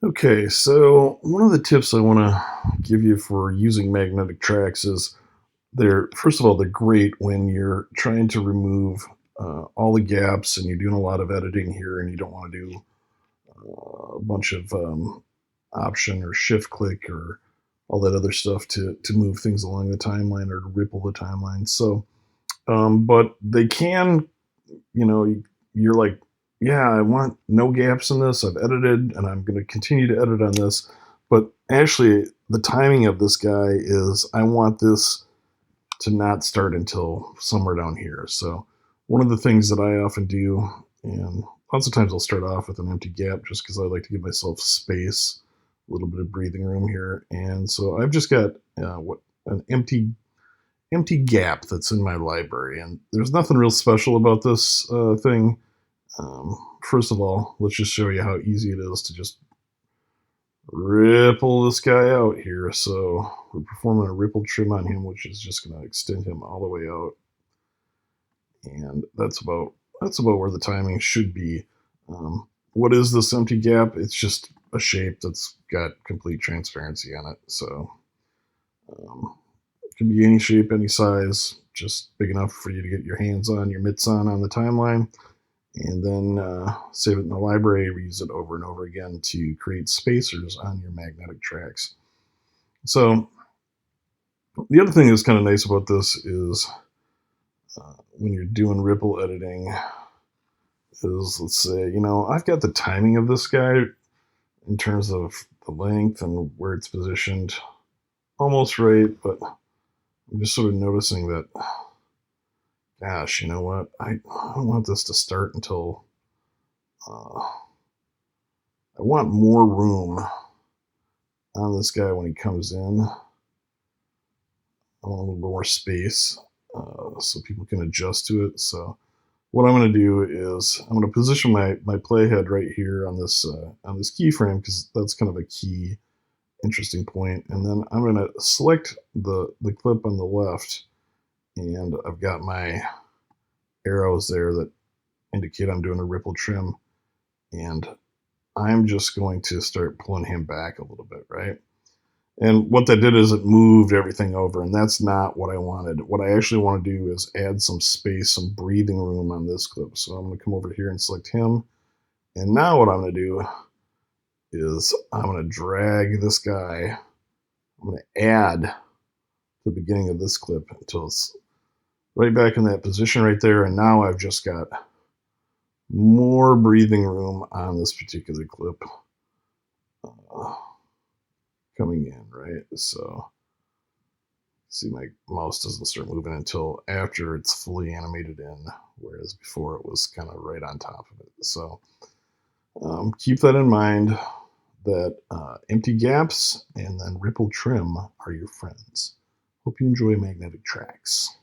Okay, so one of the tips I want to give you for using magnetic tracks is first of all, they're great when you're trying to remove all the gaps and you're doing a lot of editing here and you don't want to do a bunch of option or shift click or all that other stuff to move things along the timeline or to ripple the timeline. So, but they can, you're like, yeah, I want no gaps in this. I've edited and I'm going to continue to edit on this. But actually, the timing of this guy is I want this to not start until somewhere down here. So, one of the things that I often do, and lots of times I'll start off with an empty gap just because I like to give myself space, a little bit of breathing room here. And so I've just got what an empty gap that's in my library, and there's nothing real special about this thing. First of all, let's just show you how easy it is to just ripple this guy out here. So we're performing a ripple trim on him, which is just going to extend him all the way out, and that's about where the timing should be. What is this empty gap? It's just a shape that's got complete transparency on it. So um, it can be any shape, any size, just big enough for you to get your hands on, your mitts on the timeline, and then save it in the library, reuse it over and over again to create spacers on your magnetic tracks. So the other thing that's kind of nice about this is when you're doing ripple editing is, let's say, I've got the timing of this guy in terms of the length and where it's positioned almost right, but I'm just sort of noticing that, gosh, you know what? I don't want this to start until I want more room on this guy when he comes in. I want a little more space so people can adjust to it. So what I'm going to do is I'm going to position my playhead right here on this keyframe because that's kind of a key interesting point. And then I'm going to select the clip on the left, and I've got my arrows there that indicate I'm doing a ripple trim, and I'm just going to start pulling him back a little bit, right? And what that did is it moved everything over, and that's not what I wanted. What I actually want to do is add some space, some breathing room on this clip. So I'm going to come over here and select him. And now what I'm going to do is I'm going to drag this guy. I'm going to add the beginning of this clip until it's right back in that position right there. And now I've just got more breathing room on this particular clip coming in, right? So see, my mouse doesn't start moving until after it's fully animated in, whereas before it was kind of right on top of it. So keep that in mind, that empty gaps and then ripple trim are your friends. Hope you enjoy magnetic tracks.